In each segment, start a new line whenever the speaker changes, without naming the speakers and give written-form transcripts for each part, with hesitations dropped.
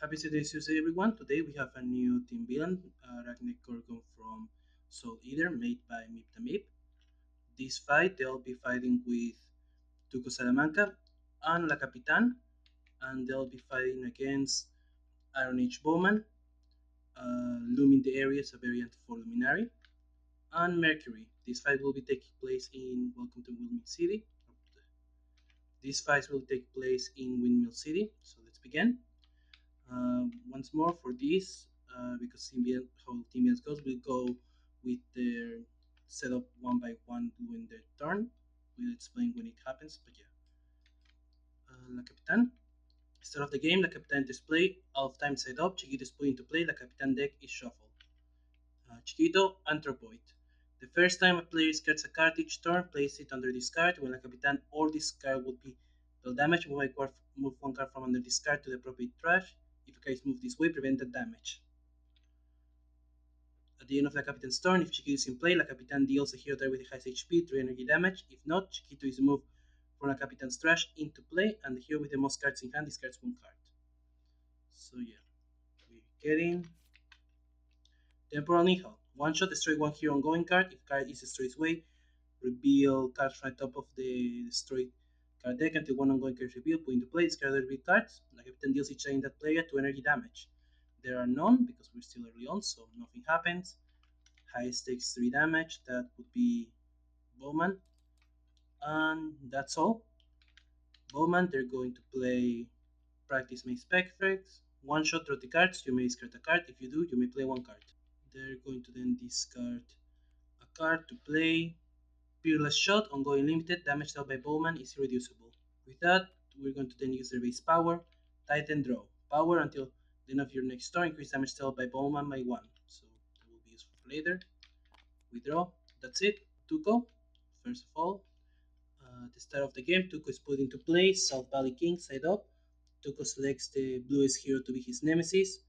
Happy Tuesday, everyone. Today we have a new team villain, Arachne Gorgon from Soul Eater, made by Meep the Meep. This fight, they'll be fighting with Tuco Salamanca and La Capitan, and they'll be fighting against bowman, lumin the aries, a variant for luminary, and Mercury. This fight will be taking place in Welcome to Windmill City. These fights will take place in Windmill City. So let's begin. Once more for this, because how Symbians goes, we'll go with their setup one by one during their turn. We'll explain when it happens, but yeah. La Capitan. Start of the game, La Capitan display, half time setup, Chiquito is put into play, La Capitan deck is shuffled. Chiquito, Anthropoid. The first time a player discards a card each turn, place it under this card. When La Capitan or this card would be dealt damage, move one card from under this card to the appropriate trash. If a card is moved this way, prevent the damage. At the end of La Capitan's turn, if Chiquito is in play, La Capitan deals a hero target with the highest HP 3 energy damage. If not, Chiquito is moved from La Capitan's trash into play, and the hero with the most cards in hand discards one card. So yeah, we're getting Temporal Nihil. One shot, destroy one hero ongoing card. If card is destroyed its way, reveal cards from the top of the destroyed card deck until one ongoing card is revealed. Put into play, discard the revealed cards. La Capitan deals each in that player 2 energy damage. There are none because we're still early on, so nothing happens. Highest takes 3 damage, that would be bowman. And that's all. Bowman, they're going to play practice may spec effects. One shot, draw the cards, you may discard a card. If you do, you may play one card. They're going to then discard a card to play Peerless Shot, ongoing limited, damage dealt by Bowman is irreducible. With that, we're going to then use their base power, Titan Draw. Power until the end of your next turn, increase damage dealt by Bowman by 1. So that will be useful for later. We draw, that's it. Tuco, first of all. At the start of the game, Tuco is put into play, South Valley King, side up. Tuco selects the bluest hero to be his nemesis.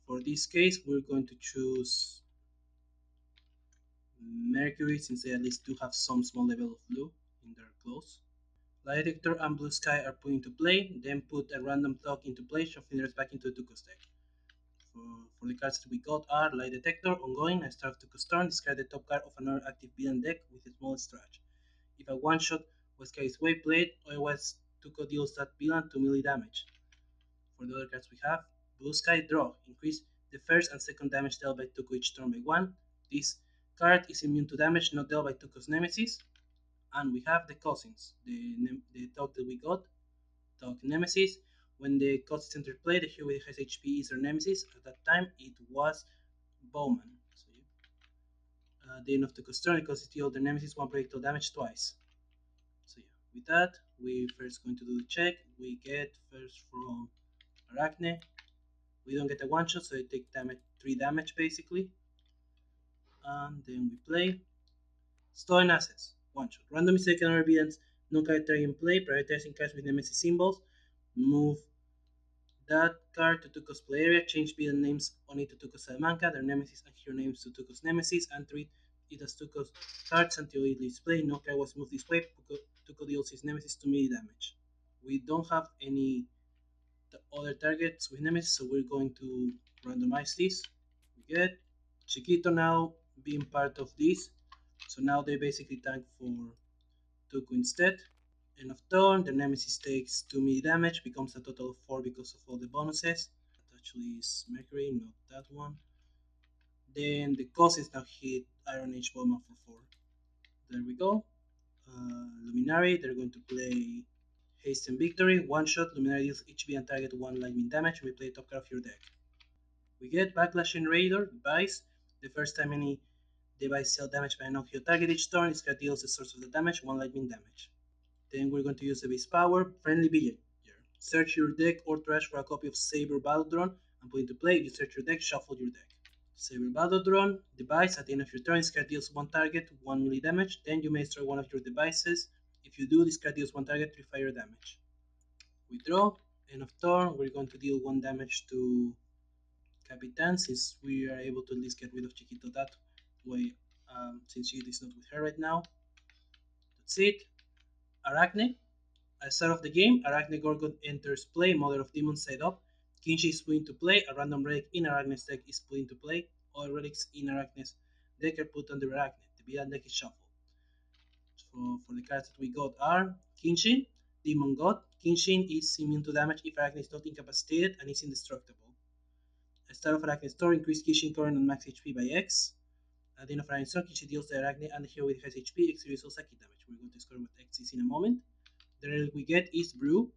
For this case, we're going to choose Mercury, since they at least do have some small level of blue in their clothes. Light Detector and Blue Sky are put into play, then put a random clock into play, shuffling the rest back into Tuco's deck. For the cards that we got are Light Detector, ongoing, I start Tuco's turn, discard the top card of another active villain deck with a small stretch. If a one shot was carries way played, otherwise Tuco deals that villain 2 melee damage. For the other cards we have, Blue Sky Draw, increase the first and second damage dealt by Tuco each turn by 1. This card is immune to damage not dealt by Tuco's nemesis. And we have the cousins, the dog that we got, dog nemesis. When the cousins enter play, the hero with has HP is their nemesis. At that time, it was bowman. So the end of the turn, because it deals their nemesis one projectile damage twice. So yeah, with that, we first going to do the check. We get first from Arachne. We don't get a one shot, so they take damage 3 damage basically. And then we play Stolen Assets. One shot. Randomly select another evidence non-character in play, prioritizing cards with nemesis symbols. Move that card to Tuco's play area. Change villain names on it to Tuco's Salamanca, their nemesis and hero names to Tuco's nemesis, and treat it as Tuco's cards until it leaves play. No card was moved this way. Tuco deals his nemesis to melee damage. We don't have any other targets with nemesis, so we're going to randomize this. We get Chiquito now being part of this. So now they basically tank for Tuco instead. End of turn, the nemesis takes 2 melee damage, becomes a total of 4 because of all the bonuses. That actually is Mercury, not that one. Then the cousins now hit Iron Age Bowman for 4. There we go. Luminary, they're going to play Haste and Victory. One shot, Luminary deals HP and target 1 lightning damage. We play top card of your deck. We get Backlash and Raider, device. The first time any device dealt damage by a non-hero target each turn, this card deals the source of the damage, 1 lightning damage. Then we're going to use the base power, Friendly Villager. Search your deck or trash for a copy of Saber Battledron and put it into play. If you search your deck, shuffle your deck. Saber Battledron, device, at the end of your turn, this card deals 1 target, 1 melee damage. Then you may destroy one of your devices. If you do, this card deals 1 target, 3 fire damage. We draw. End of turn, we're going to deal 1 damage to Capitan, since we are able to at least get rid of Chiquito that way, since she is not with her right now. That's it. Arachne. At the start of the game, Arachne Gorgon enters play, Mother of Demons side up. Kinshi is put into play. A random relic in Arachne's deck is put into play. All relics in Arachne's deck are put under Arachne. The villain deck is shuffled. So for the cards that we got are Kinshin, Demon God. Kinshin is immune to damage if Arachne is not incapacitated and is indestructible. A Star of Arachne's Storm increase Kinshin current and max HP by X. At the end of Arachne's turn, Kinshin deals the Arachne and the hero with his HP X series of psychic damage. We're going to score what X is in a moment. The relic we get is Brew.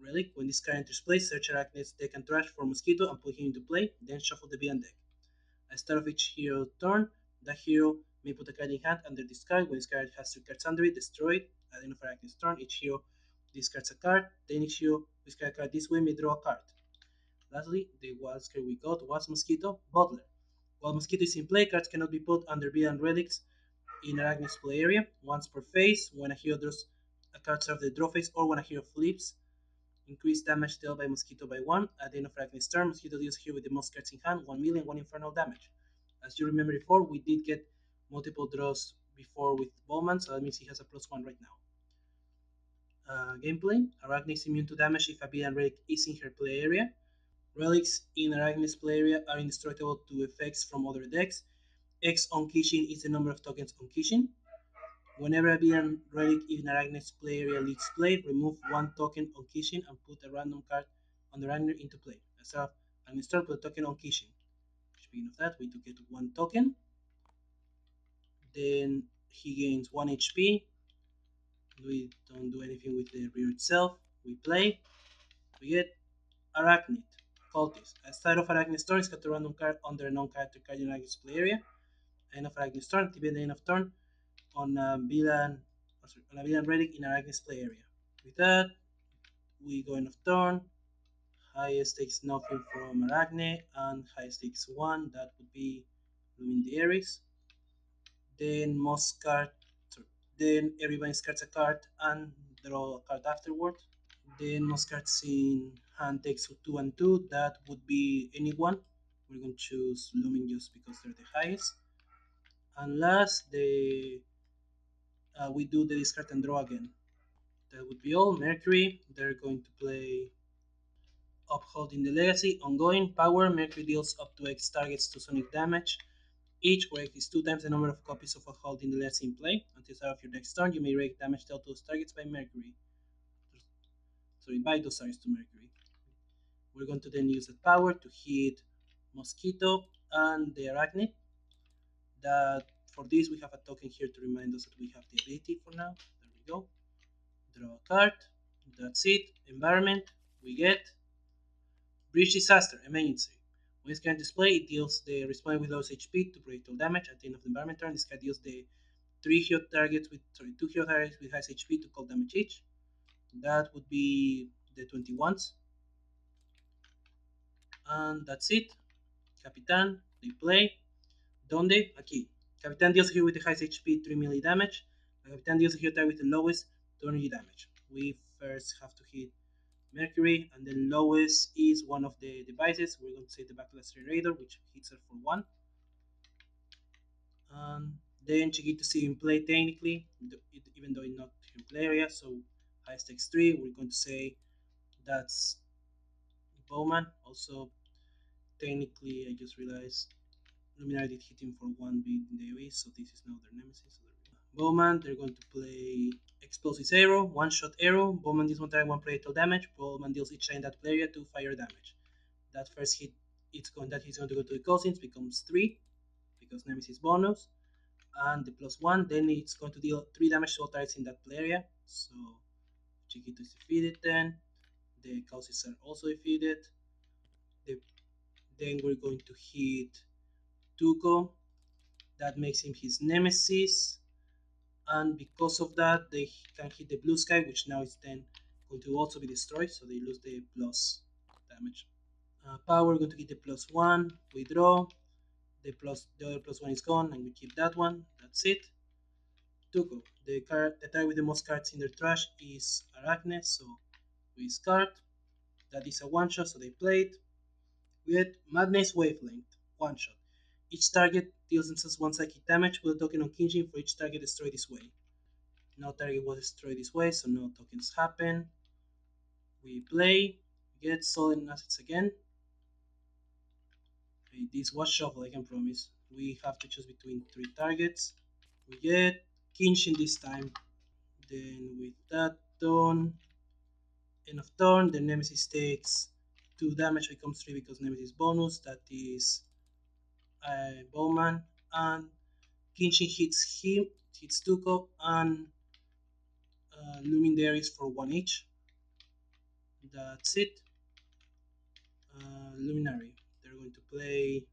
Relic. When this card enters play, search Arachne's deck and trash for Mosquito and put him into play, then shuffle the villain deck. At the start of each hero turn, the hero may put a card in hand under this card. When this card has 3 cards under it, destroy it. At the end of Arachne's turn, each hero discards a card. Then each hero discards a card this way may draw a card. Lastly, the wild card we got was Mosquito Butler. While Mosquito is in play, cards cannot be put under villain relics in Arachne's play area once per phase. When a hero draws a card out of the draw phase or when a hero flips, increase damage dealt by Mosquito by 1. At the end of Arachne's turn, Mosquito deals here with the most cards in hand, 1 million, 1 infernal damage. As you remember before, we did get multiple draws before with Bowman, so that means he has a +1 right now. Gameplay. Arachne is immune to damage if a villain relic is in her play area. Relics in Arachne's play area are indestructible to effects from other decks. X on Kishin is the number of tokens on Kishin. Whenever a villain relic in Arachne's play area leads play, remove 1 token on Kishin and put a random card on the Arachne into play. As of an start, put a token on Kishin. Speaking of that, we do get 1 token. Then he gains 1 HP. We don't do anything with the rear itself. We play. We get Arachnid, Cultist. At start of Arachne's turn, it's got a random card under a non-character card in Arachne's play area. End of Arachne's turn, TP at the end of turn on a villain relic in Arachne's play area. With that, we go end of turn. Highest takes nothing from Arachne, and highest takes 1. That would be lumin the Aries. Then most card, then everybody discards a card and draw a card afterward. Then most cards in hand takes 2 and 2. That would be anyone. We're going to choose lumin just because they're the highest. And last, we do the discard and draw again. That would be all. Mercury, they're going to play Upholding the Legacy. Ongoing power, Mercury deals up to X targets to sonic damage. Each where X is 2 times the number of copies of Upholding the Legacy in play. Until the start of your next turn, you may rake damage dealt to those targets by Mercury. Sorry, by those targets to Mercury. We're going to then use that power to hit Mosquito and the Arachne. That for this we have a token here to remind us that we have the ability for now. There we go. Draw a card. That's it. Environment. We get Bridge Disaster, emergency. When this card display, it deals the responding with lowest HP to projectile damage. At the end of the environment turn, this card deals the 2 hero targets with highest HP to cold damage each. That would be the 21s. And that's it. Capitan, they play. Donde? Aquí. Capitan deals a hero with the highest HP 3 melee damage. Capitan deals a hero target with the lowest 2 energy damage. We first have to hit Mercury, and the lowest is one of the devices. We're going to say the Backlash Generator, which hits her for 1. And then Chiquito is in play technically, even though it's not in play area. So highest takes 3. We're going to say that's Bowman. Also, technically, I just realized Luminary did hit him for 1 beat in the AoE, so this is now their nemesis. Bowman, they're going to play Explosive Arrow, 1-shot arrow. Bowman deals 1 target 1 projectile damage. Bowman deals each in that play area 2 fire damage. That first hit, he's going to go to the cousins, becomes 3 because nemesis bonus, and the +1. Then it's going to deal 3 damage to all targets in that play area. So Chiquito is defeated. The cousins are also defeated. The, then we're going to hit Tuco. That makes him his nemesis, and because of that, they can hit the blue sky, which now is then going to also be destroyed, so they lose the plus damage. Power going to get the +1. We draw. The other +1 is gone, and we keep that one. That's it. Tuco. The target with the most cards in their trash is Arachne, so we discard. That is a 1-shot, so they play it. We had Madness Wavelength, 1-shot. Each target deals themselves 1 psychic damage with a token on Kinshin for each target destroyed this way. No target was destroyed this way, so no tokens happen. We play. Get solid assets again. Okay, this was shuffle, I can promise. We have to choose between three targets. We get Kinshin this time. Then with that done, end of turn, the Nemesis takes 2 damage, becomes 3 because Nemesis bonus. That is bowman. And Kinshin hits him, hits Tuco, and lumin the aries for 1 each. That's it. Luminary. They're going to play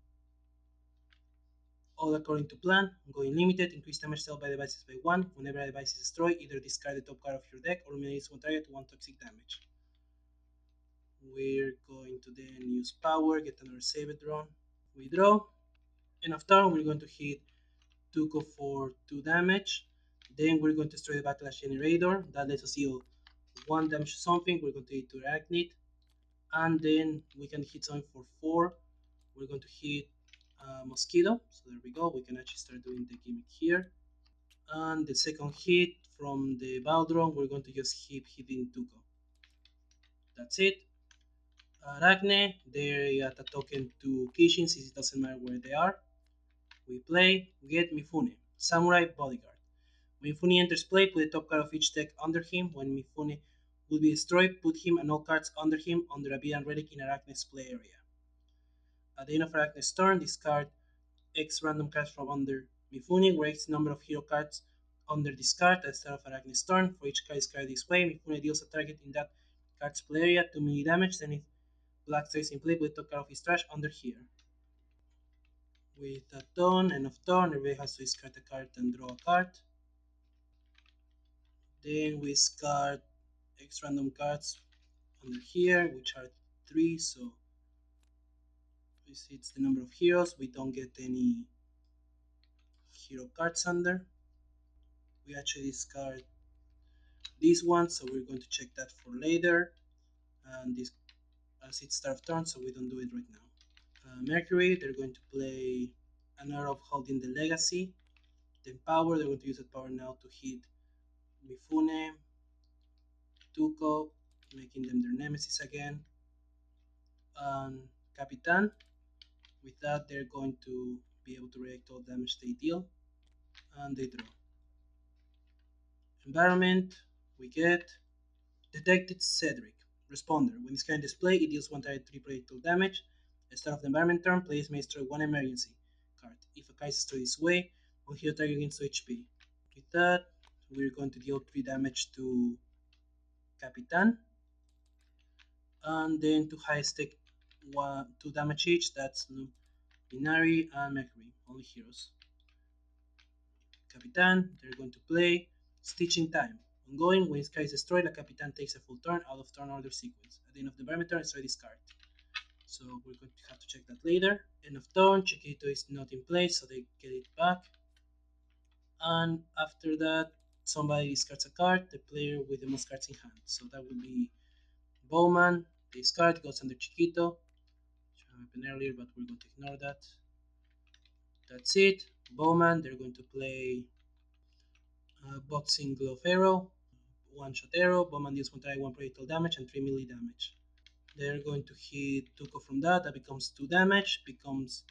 all according to plan. Going limited, increase damage dealt by devices by 1. Whenever a device is destroyed, either discard the top card of your deck or eliminate one target to 1 toxic damage. We're going to then use power, get another save it drawn. We draw. End of turn, we're going to hit Tuco for 2 damage. Then we're going to destroy the backlash generator. That lets us deal 1 damage to something. We're going to hit to Arachne. And then we can hit something for 4. We're going to hit Mosquito. So there we go. We can actually start doing the gimmick here. And the second hit from the Baldron, we're going to just keep hitting Tuco. That's it. Arachne, they add a token to Kishin since it doesn't matter where they are. We play, get Mifune, Samurai Bodyguard. When Mifune enters play, put the top card of each deck under him. When Mifune will be destroyed, put him and all cards under him under a beat and relic in Arachne's play area. At the end of Arachne's turn, discard X random cards from under Mifune, where X number of hero cards under this card at the start of Arachne's turn. For each card discarded this way, Mifune deals a target in that card's play area 2 melee damage, then if Black stays in play, put the top card of his trash under here. With a turn, end of turn, everybody has to discard a card and draw a card. Then we discard X random cards under here, which are 3, so it's the number of heroes. We don't get any hero cards under. We actually discard this one, so we're going to check that for later. And this as it's start of turn, so we don't do it right now. Mercury, they're going to play an Arrow of Holding the Legacy. Then Power, they're going to use that power now to hit Mifune, Tuco, making them their nemesis again, and Capitan. With that, they're going to be able to react all damage they deal, and they draw. Environment, we get Detected Cedric. Responder. When this card is displayed, it deals 1 target 3 projectile damage. At the start of the environment turn, players may destroy 1 emergency card. If a card is destroyed this way, will heal target against HP. With that, we're going to deal 3 damage to Capitan. And then to highest take 2 damage each, that's Luminary and Mercury, only heroes. Capitan, they're going to play Stitching Time. Ongoing, when this card is destroyed, the Capitan takes a full turn out of turn order sequence. At the end of the environment turn, destroy this card. So we're going to have to check that later. End of turn, Chiquito is not in place, so they get it back. And after that, somebody discards a card, the player with the most cards in hand. So that would be Bowman. This card goes under Chiquito, which happened earlier, but we're going to ignore that. That's it. Bowman, they're going to play Boxing Glove Arrow, one shot arrow. Bowman deals 1 target 1 projectile damage and 3 melee damage. They're going to hit Tuco from that. That becomes 2 damage, becomes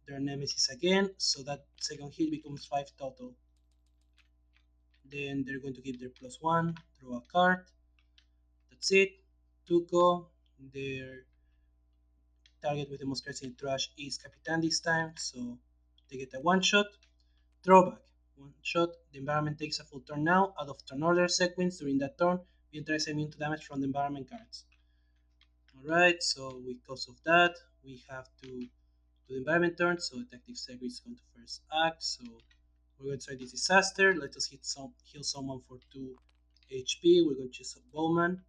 their nemesis again, so that second hit becomes 5 total. Then they're going to give their +1, draw a card. That's it. Tuco, their target with the most cards in the trash is Capitan this time, so they get a 1 shot. Drawback. 1 shot, the environment takes a full turn now. Out of turn order sequence during that turn, the entire is immune to damage from the environment cards. Alright, so because of that, we have to do the environment turn, so Detective Secret is going to first act, so we're going to try this disaster. Let us heal someone for 2 HP. We're going to choose a bowman.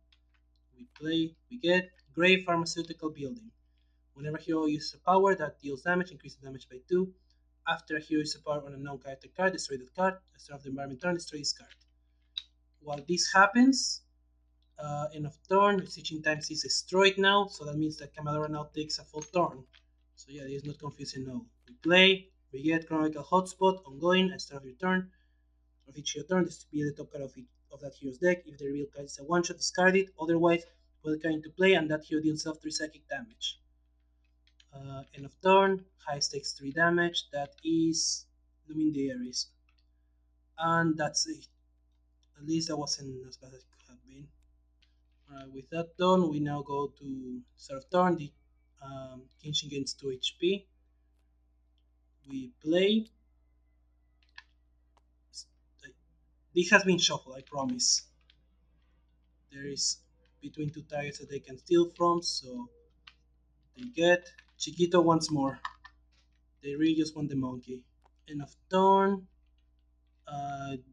We play, we get Grey Pharmaceutical Building. Whenever a hero uses a power that deals damage, increase the damage by 2. After a hero uses a power on a non-character card, destroy that card. At the start of the environment turn, destroy this card. While this happens, end of turn, Stitching Times is destroyed now, so that means that Camadora now takes a full turn. So yeah, this is not confusing now. We play, we get Chronological Hotspot ongoing at the start of your turn. Of each your turn, this will be the top card of that hero's deck. If the reveal card is a one shot, discard it. Otherwise, put a card into play, and that hero deals self 3 psychic damage. End of turn, high stakes 3 damage. That is lumin the aries. And that's it. At least that wasn't as bad as it could have been. Alright, with that done, we now go to start of turn. The Kenshin gains 2 HP. We play. This has been shuffled, I promise. There is between two targets that they can steal from, so they get Chiquito once more. They really just want the monkey. End of turn.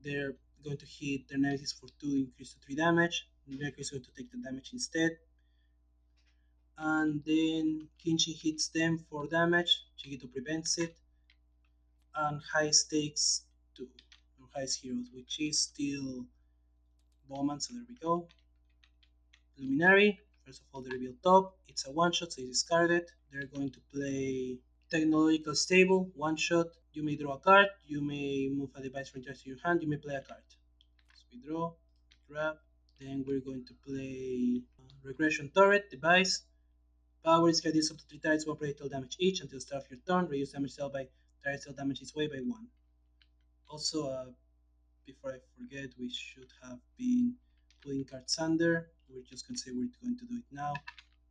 They're going to hit their nemesis for 2, increase to 3 damage. Mercury is going to take the damage instead. And then Kinshin hits them for damage. Chiquito prevents it. And high stakes 2, or highest heroes, which is still bowman, so there we go. Luminary, first of all, they reveal top. It's a one shot, so it's discarded. They're going to play Technological Stable, one shot. You may draw a card, you may move a device from your to your hand, you may play a card. So we draw, grab, then we're going to play Regression Turret, device. Power is card deals up to 3 targets, 1 projectile damage each until the start of your turn. Reduce damage dealt by target dealt damage its way by 1. Also, before I forget, we should have been putting cards under. We're just going to say we're going to do it now.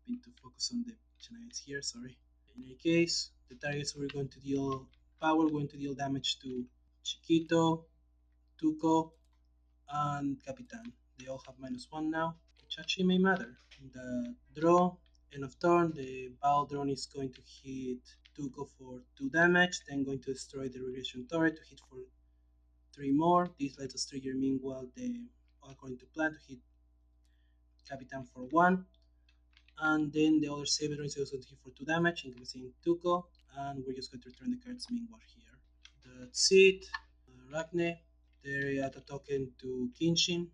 Been to focus on the shenanigans here, sorry. In any case, the targets we're going to deal power, we're going to deal damage to Chiquito, Tuco, and Capitan. They all have -1 now, which actually may matter. In the draw, end of turn, the Baldron is going to hit Tuco for 2 damage, then going to destroy the regression turret to hit for 3 more. This lets us trigger meanwhile the according to plan to hit Capitan for 1. And then the other Saber is also going to hit for 2 damage, increasing Tuco. And we're just going to return the cards meanwhile here. That's it. Arachne. They add a token to Kinshin.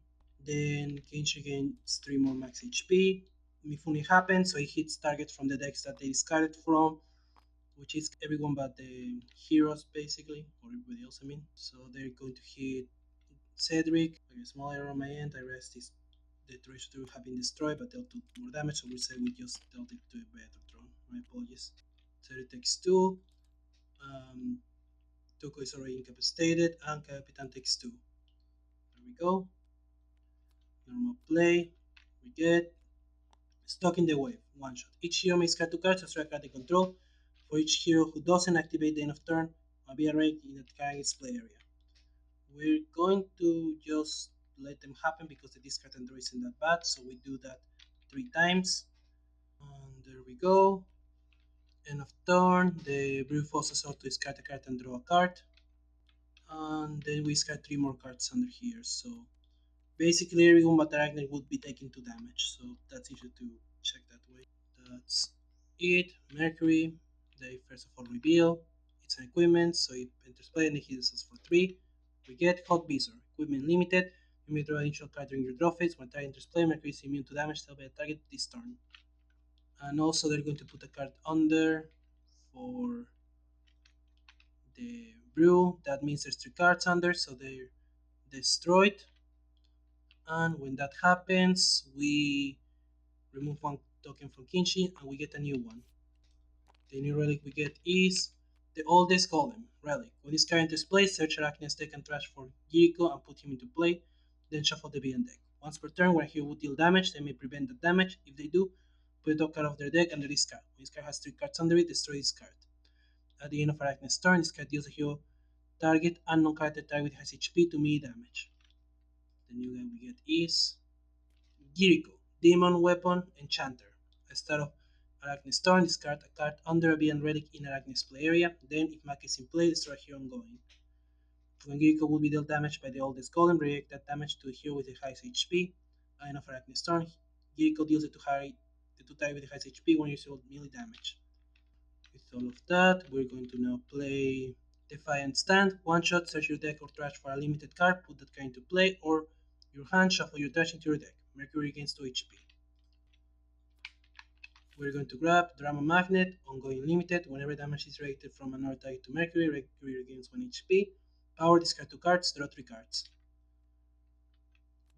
Then Kinshin gains 3 more max HP. Mifune happens, so it hits targets from the decks that they discarded from, which is everyone but the heroes basically, or everybody else I mean. So they're going to hit Cedric. Okay, small error on my end. I rest is the treasure have been destroyed, but they'll do more damage, so we say we just dealt it to a better drone. My apologies. Cedric takes 2. Um, Tuco is already incapacitated, and Capitan takes 2. There we go. Normal play. We get Stuck in the Wave, one shot. Each hero may discard 2 cards to strike card they control. For each hero who doesn't activate the end of turn, I'll be arrayed in the target's play area. We're going to just let them happen because the discard and draw isn't that bad, so we do that 3 times. And there we go. End of turn, the Brew forces us to discard a card and draw a card. And then we discard 3 more cards under here, so basically everyone but Arachne would be taking 2 damage, so that's easy to check that way. That's it. Mercury, they first of all reveal. It's an equipment, so it enters play and it hits us for 3. We get Hot Visor, equipment limited. You may draw an initial card during your draw phase. When target enters play, Mercury is immune to damage dealt by a target this turn. And also, they're going to put a card under for the brew. That means there's 3 cards under, so they're destroyed. And when that happens, we remove 1 token from Kinshin and we get a new one. The new relic we get is the oldest golem relic. When this card enters play, search Arachne's deck and trash for Jericho and put him into play, then shuffle the villain deck. Once per turn, when a hero would deal damage, they may prevent the damage. If they do, put a top card of their deck under this card. When this card has 3 cards under it, destroy this card. At the end of Arachne's turn, this card deals a hero target unknown character target has HP to melee damage. The new guy we get is Jericho, Demon Weapon Enchanter. A start of Arachne's turn, discard a card under a villain relic in Arachne's play area. Then, if Mac is in play, destroy a hero ongoing. When Jericho will be dealt damage by the oldest golem, react that damage to a hero with the highest HP. At the end of Arachne's turn, Jericho deals it to the 2 target with the highest HP when you roll melee damage. With all of that, we're going to now play Defiant Stand. One shot, search your deck or trash for a limited card, put that card into play, or your hand, shuffle your trash into your deck. Mercury gains 2 HP. We're going to grab Drama Magnet, ongoing limited. Whenever damage is reacted from another target to Mercury, Mercury regains 1 HP. Power, discard 2 cards, draw 3 cards.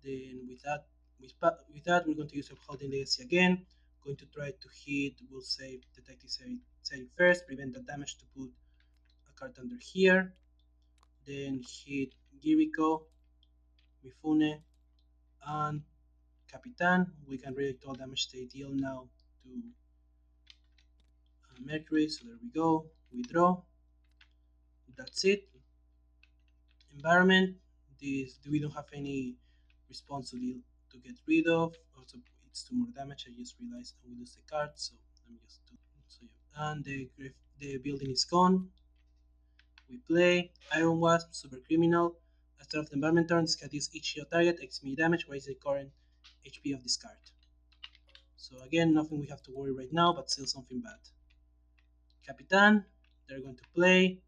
Then with that, With that, we're going to use Upholding Legacy again. Going to try to hit, we'll save Detective Saving first, prevent the damage to put a card under here. Then hit Giriko, Mifune, and Capitan. We can react all damage they deal now to Mercury. So there we go. We draw. That's it. Environment. This we don't have any response to deal to get rid of. Also, it's 2 more damage. I just realized I will lose the card, so let me just do. So yeah. And the building is gone. We play Iron Wasp, Super Criminal. At start of the environment turn, this card deals each hero target X mini damage, raise the current HP of this card. So again, nothing we have to worry right now, but still something bad. Capitan, they're going to play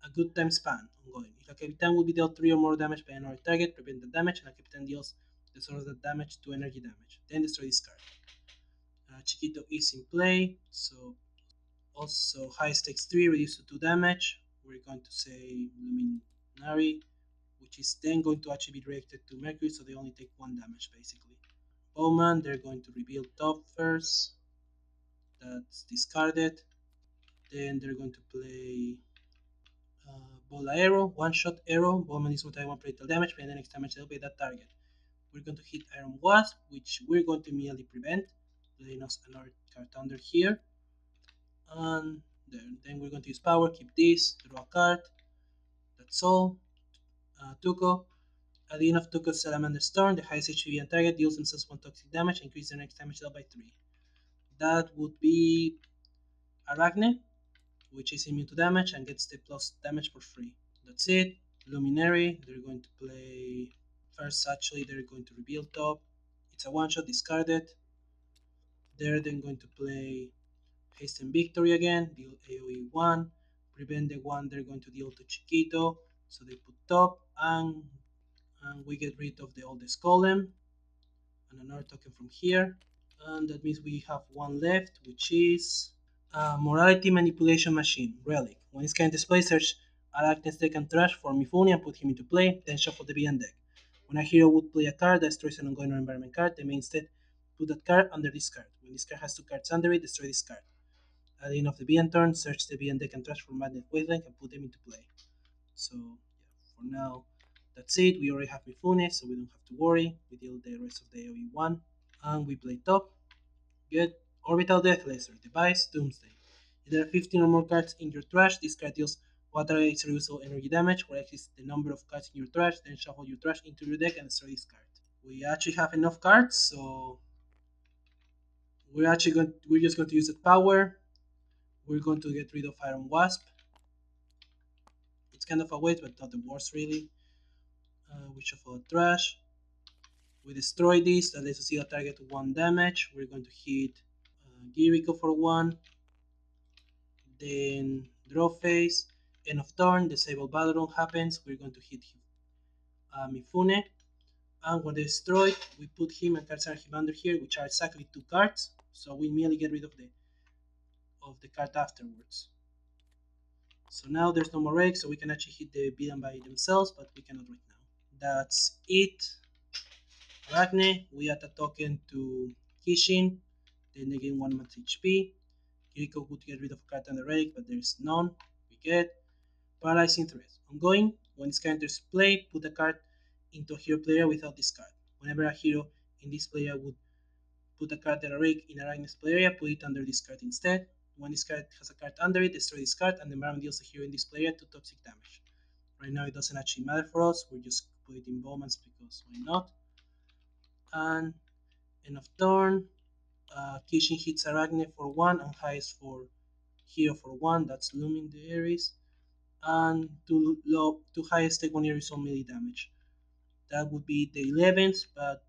a good time span ongoing. If a Capitan will be dealt 3 or more damage by another target, prevent the damage, and a Capitan deals the source of the damage to energy damage. Then destroy this card. Chiquito is in play, so also high stakes 3 reduced to 2 damage. We're going to say luminary, which is then going to actually be directed to Mercury, so they only take 1 damage basically. Bowman, they're going to reveal top first. That's discarded. Then they're going to play bola arrow, one shot arrow. Bowman is multi 1 critical damage, and the next damage dealt by that target. We're going to hit Iron Wasp, which we're going to immediately prevent, letting us another card under here. And then we're going to use power, keep this, draw a card. That's all. Tuco. At the end of Tuco's Salamander's turn, the highest HP and target deals themselves 1 toxic damage and increase their next damage dealt by 3. That would be Arachne, which is immune to damage and gets the plus damage for free. That's it. Luminary, they're going to play. First, actually, they're going to reveal top. It's a one shot, discarded. They're then going to play Hasten Victory again, deal AoE 1. Prevent the one they're going to deal to Chiquito. So they put top, and we get rid of the oldest golem. And another token from here. And that means we have one left, which is Morality Manipulation Machine, Relic. When it's current display, search Arachne's deck and trash for Mifune and put him into play, then shuffle the BN deck. When a hero would play a card that destroys an ongoing or environment card, they may instead put that card under this card. When this card has 2 cards under it, destroy this card. At the end of the BN turn, search the BN deck and trash for Magnet Wavelength and put them into play. So, yeah, for now, that's it. We already have Mifune, so we don't have to worry. We deal the rest of the AoE 1. And we play top. Good. Orbital Death Laser. Device Doomsday. If there are 15 or more cards in your trash, this card deals water its reusable energy damage, where X is the number of cards in your trash, then shuffle your trash into your deck and destroy this card. We actually have enough cards, so we're just going to use the power. We're going to get rid of Iron Wasp. It's kind of a waste, but not the worst really. We shuffle the trash. We destroy this, that lets us see a target 1 damage. We're going to hit Giriko for 1. Then draw phase, end of turn, disable battle happens. We're going to hit Mifune, and when they destroy, we put him and cards him under here, which are exactly 2 cards. So we immediately get rid of the card afterwards. So now there's no more rake, so we can actually hit the beat by themselves, but we cannot right now. That's it. Arachne, we add a token to Kishin, then they gain 1 max HP. Kiriko could get rid of a card under rake, but there's none. We get Paralyzing Threat. Ongoing, when this card enters play, put a card into a hero player without this card. Whenever a hero in this player would put a card that a rake in Arachne's play area, put it under this card instead. When this card has a card under it, destroy this card, and the environment deals a hero in this player 2 toxic damage. Right now it doesn't actually matter for us, we just put it in bowmans because why not. And end of turn, Kishin hits Arachne for 1 and highest for hero for 1, that's Lumin the Aries. And to highest take 1 Aries on melee damage. That would be the 11th, but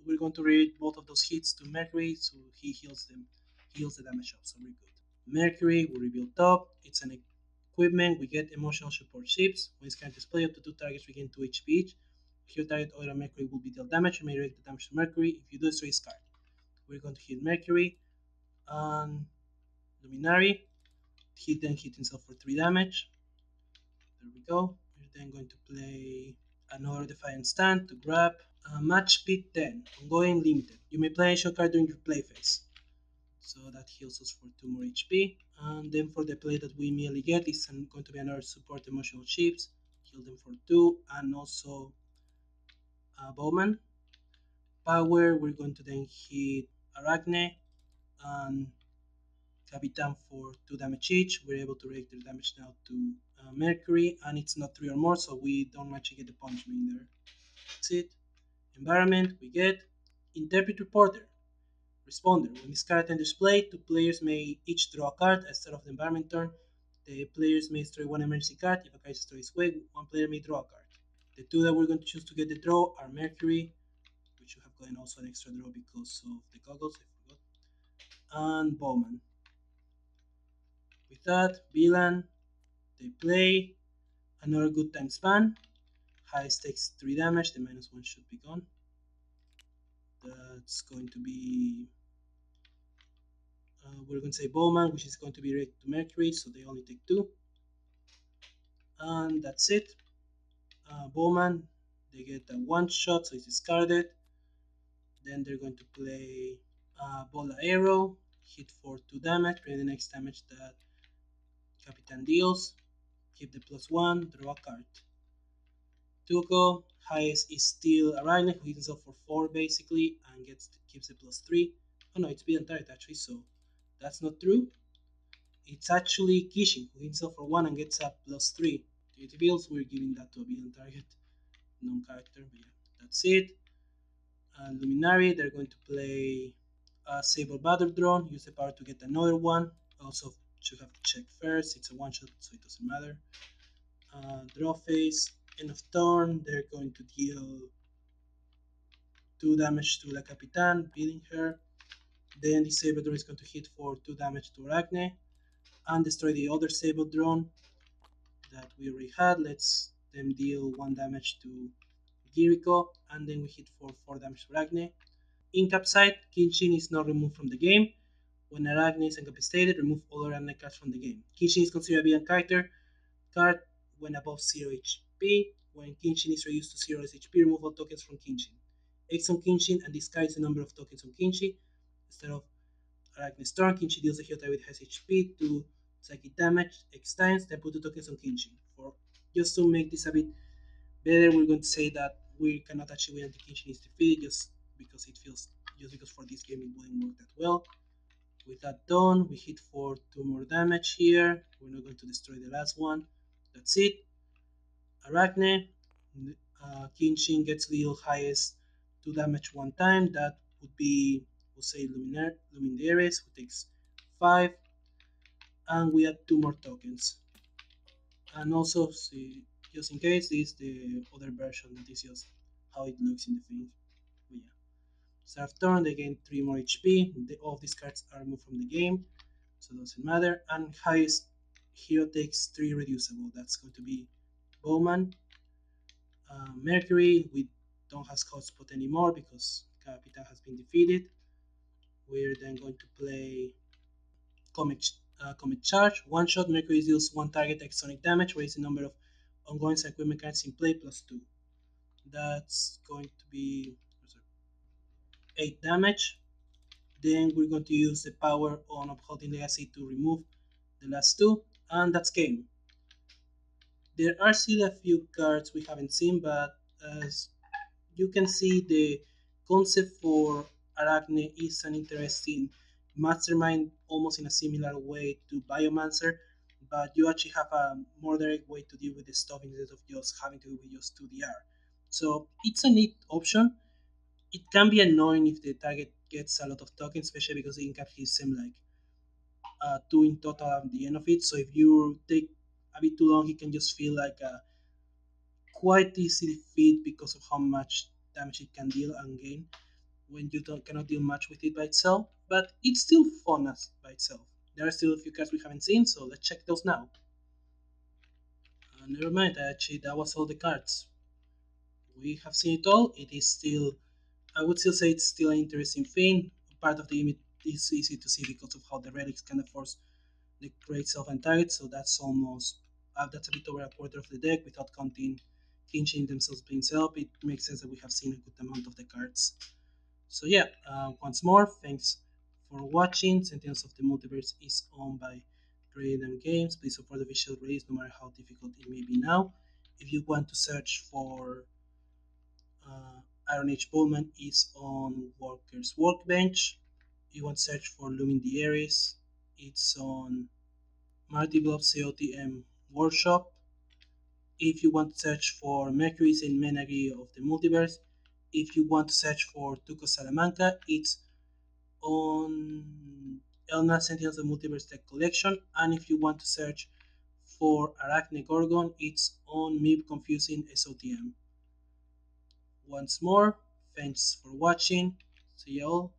we're going to read both of those hits to Mercury, so he heals the damage up, so we're good. Mercury, we reveal top. It's an equipment. We get emotional support ships. When it's current display, up to 2 targets regain 2 HP each. Here, target oil and Mercury will be dealt damage. You may direct the damage to Mercury. If you do, destroy this card. We're going to hit Mercury and Luminary. He then hit himself for 3 damage. There we go. We're then going to play another Defiant Stand to grab. Match speed 10, ongoing limited. You may play a show card during your play phase. So that heals us for 2 more HP. And then for the play that we immediately get is going to be another support emotional chips. Heal them for 2. And also bowman. Power, we're going to then hit Arachne and Capitan for 2 damage each. We're able to raise their damage now to Mercury. And it's not 3 or more, so we don't actually get the punishment there. That's it. Environment, we get Interpret Reporter. Responder. When this card enters play, two players may each draw a card at the start of the environment turn. The players may destroy one emergency card. If a card is destroyed this way, one player may draw a card. The two that we're going to choose to get the draw are Mercury, which you have gotten also an extra draw because of the goggles, I forgot, and Bowman. With that, Villain, they play another good time span. Highest takes 3 damage, the minus 1 should be gone. That's going to be we're going to say Bowman, which is going to be rated to Mercury, so they only take 2. And that's it. Bowman, they get a 1 shot, so it's discarded. Then they're going to play Bola Arrow, hit for 2 damage, play the next damage that Capitan deals, keep the +1, draw a card. Tuco, highest is still Arachne, who hits himself for 4 basically, and keeps the +3. Oh no, it's beyond target actually, so that's not true. It's actually Kishin, who hits himself for 1 and gets a +3. It reveals we're giving that to a beyond target non-character, but yeah, that's it. Luminary, they're going to play a Sable Battle Drone, use the power to get another one. Also, should have to check first, it's a one shot, so it doesn't matter. Draw phase, end of turn, they're going to deal 2 damage to La Capitan, beating her. Then the Saber Drone is going to hit for 2 damage to Arachne and destroy the other Saber Drone that we already had. Let's then deal 1 damage to Giriko, and then we hit for 4 damage to Arachne. Incapside, Kinshin is not removed from the game. When Arachne is incapacitated, remove all Arachne cards from the game. Kinshin is considered a villain character card when above 0 HP. When Kinshin is reduced to 0 HP, remove all tokens from Kinshin. X on Kinshin and discards the number of tokens on Kinshin. Instead of Arachne's turn, Kinshin deals a heal attack with high HP to psychic damage X times, then put the tokens on Kinshin. For just to make this a bit better, we're going to say that we cannot actually win until Kinshin is defeated, just because for this game it wouldn't work that well. With that done, we hit for 2 more damage here. We're not going to destroy the last one. That's it. Arachne, Kinshin gets the highest 2 damage one time. That would be, we'll say, Lumin who takes 5. And we add 2 more tokens. And also, see, just in case, this is the other version that is just how it looks in the thing. But yeah. Start of turn, they gain 3 more HP. All of these cards are removed from the game, so it doesn't matter. And highest hero takes 3 reducible. That's going to be Bowman. Mercury, we don't have hotspot anymore because Capitan has been defeated. We're then going to play Comet Charge. One shot, Mercury deals 1 target exonic damage, raise the number of ongoing equipment cards in play +2. That's going to be 8 damage. Then we're going to use the power on Upholding Legacy to remove the last 2, and that's game. There are still a few cards we haven't seen, but as you can see, the concept for Arachne is an interesting mastermind, almost in a similar way to Biomancer, but you actually have a more direct way to deal with the stuff instead of just having to do with just 2DR. So it's a neat option. It can be annoying if the target gets a lot of tokens, especially because the incap gives them like 2 in total at the end of it. So if you take a bit too long, it can just feel like a quite easy defeat because of how much damage it can deal and gain when you cannot deal much with it by itself. But it's still fun as by itself. There are still a few cards we haven't seen, so let's check those now. Never mind, actually, that was all the cards. We have seen it all. It is still, I would still say it's still an interesting thing. Part of the game is easy to see because of how the relics kind of force the great self and target, so that's almost that's a bit over a quarter of the deck without counting Inching themselves being set up, it makes sense that we have seen a good amount of the cards. So yeah, once more, thanks for watching. Sentinels of the Multiverse is owned by Creative Games. Please support the visual release no matter how difficult it may be now. If you want to search for Iron Age Bowman, is on Workers Workbench. If you want to search for Lumin the Aries, it's on martyblob SoTM Workshop. If you want to search for Mercury and menagerie of the Multiverse, if you want to search for Tuco Salamanca, it's on elnath Sentinels of Multiverse Tech Collection, and if you want to search for Arachne Gorgon, it's on meep confusing SOTM. Once more, thanks for watching. See you all.